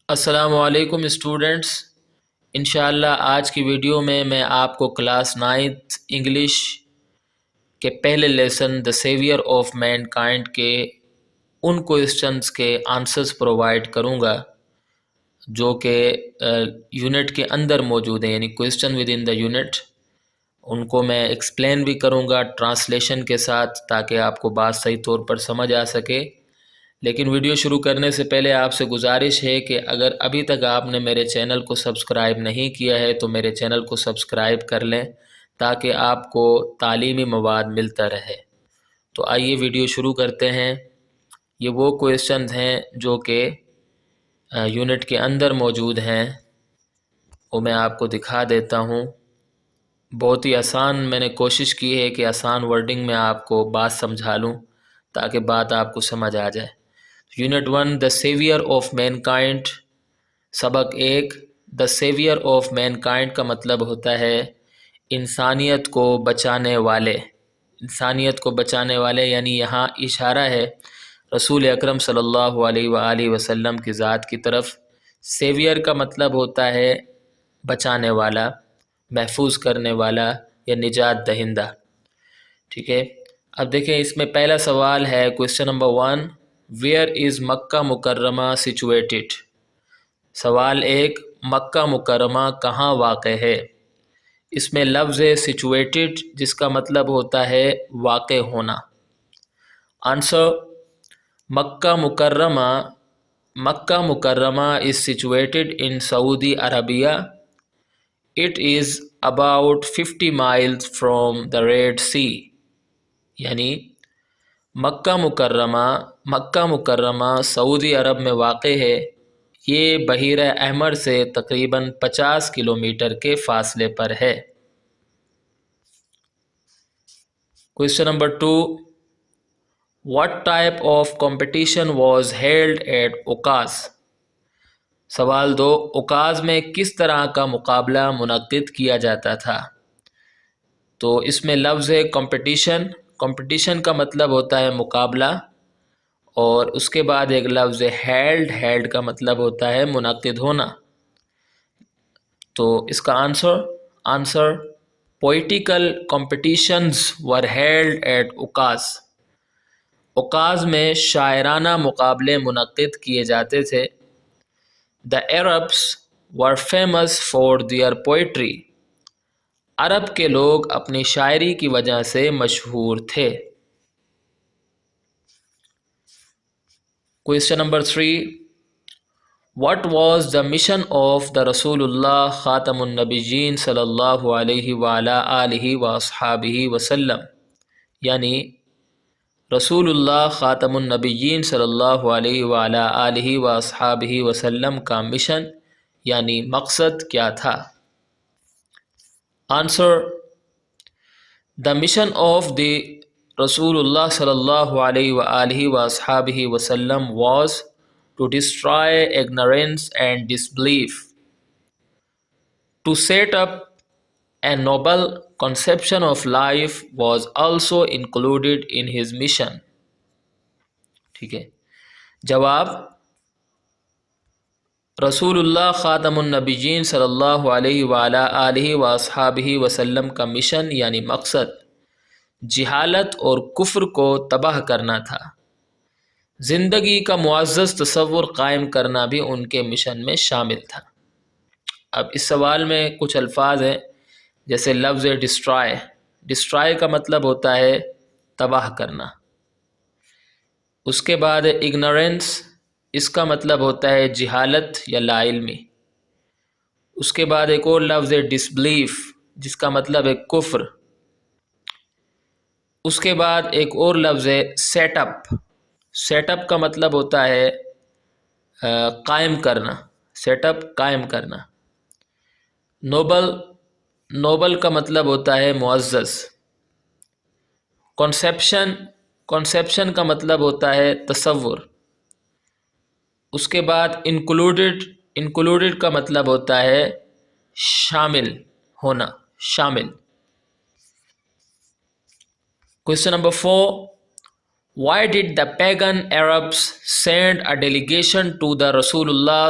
السلام علیکم اسٹوڈنٹس، انشاءاللہ آج کی ویڈیو میں آپ کو کلاس 9th انگلش کے پہلے lesson the saviour of mankind کے ان کوئسچنز کے آنسرز پرووائڈ کروں گا جو کہ یونٹ کے اندر موجود ہیں، یعنی question with in the unit. ان کو میں ایکسپلین بھی کروں گا ٹرانسلیشن کے ساتھ تاکہ آپ کو بات صحیح طور پر سمجھ آ سکے۔ لیکن ویڈیو شروع کرنے سے پہلے آپ سے گزارش ہے کہ اگر ابھی تک آپ نے میرے چینل کو سبسکرائب نہیں کیا ہے تو میرے چینل کو سبسکرائب کر لیں تاکہ آپ کو تعلیمی مواد ملتا رہے۔ تو آئیے ویڈیو شروع کرتے ہیں۔ یہ وہ کوئسچنز ہیں جو کہ یونٹ کے اندر موجود ہیں، وہ میں آپ کو دکھا دیتا ہوں۔ بہت ہی آسان میں نے کوشش کی ہے کہ آسان ورڈنگ میں آپ کو بات سمجھا لوں تاکہ بات آپ کو سمجھ آ جائے۔ Unit 1 the saviour of mankind, سبق 1۔ The saviour of mankind کا مطلب ہوتا ہے انسانیت کو بچانے والے۔ انسانیت کو بچانے والے یعنی یہاں اشارہ ہے رسول اکرم صلی اللہ علیہ وآلہ وسلم کی ذات کی طرف۔ سیویئر کا مطلب ہوتا ہے بچانے والا، محفوظ کرنے والا یا نجات دہندہ، ٹھیک ہے۔ اب دیکھیں اس میں پہلا سوال ہے، کوئسچن نمبر 1، ویئر از مکہ مکرمہ سچویٹڈ؟ سوال 1، مکہ مکرمہ کہاں واقع ہے؟ اس میں لفظ ہے سچویٹڈ جس کا مطلب ہوتا ہے واقع ہونا۔ آنسر، مکہ مکرمہ is situated in Saudi Arabia. It is about 50 miles from the Red Sea. یعنی مکہ مکرمہ سعودی عرب میں واقع ہے۔ یہ بحیرہ احمر سے تقریباً 50 کلومیٹر کے فاصلے پر ہے۔ Question number 2، What type of competition was held at اوکاز؟ سوال 2، اوکاز میں کس طرح کا مقابلہ منعقد کیا جاتا تھا؟ تو اس میں لفظ ہے کمپٹیشن۔ کمپٹیشن کا مطلب ہوتا ہے مقابلہ، اور اس کے بعد ایک لفظ ہے ہیلڈ کا مطلب ہوتا ہے منعقد ہونا۔ تو اس کا answer poetical competitions were held at Okaz. Okaz میں شاعرانہ مقابلے منعقد کیے جاتے تھے۔ The Arabs were famous for their poetry. عرب کے لوگ اپنی شاعری کی وجہ سے مشہور تھے۔ Question number 3، What was the mission of the رسول اللہ خاتم النبیین صلی اللہ علیہ وآلہ آلہ وصحابہ وسلم؟ یعنی رسول اللہ خاتم النبیین صلی اللہ علیہ وآلہ آلہ وصحابہ وسلم کا مشن یعنی مقصد کیا تھا؟ Answer, the mission of the رسول اللہ صلی اللہ علیہ وآلہ وصحابہ وسلم was to destroy ignorance and disbelief, to set up a noble conception of life was also included in his mission. ٹھیک ہے۔ جواب، رسول اللہ خاتم النبیین صلی اللہ علیہ وآلہ آلہ وصحابہ وسلم کا مشن یعنی مقصد جہالت اور کفر کو تباہ کرنا تھا۔ زندگی کا معزز تصور قائم کرنا بھی ان کے مشن میں شامل تھا۔ اب اس سوال میں کچھ الفاظ ہیں، جیسے لفظ ڈسٹرائے کا مطلب ہوتا ہے تباہ کرنا۔ اس کے بعد اگنورینس، اس کا مطلب ہوتا ہے جہالت یا لا علمی۔ اس کے بعد ایک اور لفظ ہے ڈسبلیف جس کا مطلب ہے کفر۔ اس کے بعد ایک اور لفظ ہے سیٹ اپ کا مطلب ہوتا ہے قائم کرنا، سیٹ اپ قائم کرنا۔ نوبل کا مطلب ہوتا ہے معزز۔ کنسیپشن کا مطلب ہوتا ہے تصور۔ اس کے بعد انکلوڈڈ کا مطلب ہوتا ہے شامل ہونا، شامل۔ Question number 4، Why did the pagan Arabs send a delegation to the رسول اللہ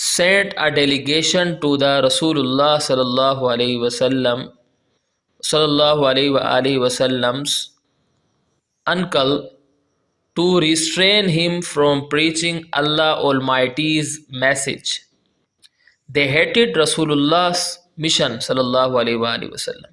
sent a delegation to the Rasulullah sallallahu alaihi wasallam's uncle to restrain him from preaching Allah Almighty's message. They hated Rasulullah's mission sallallahu alaihi wasallam.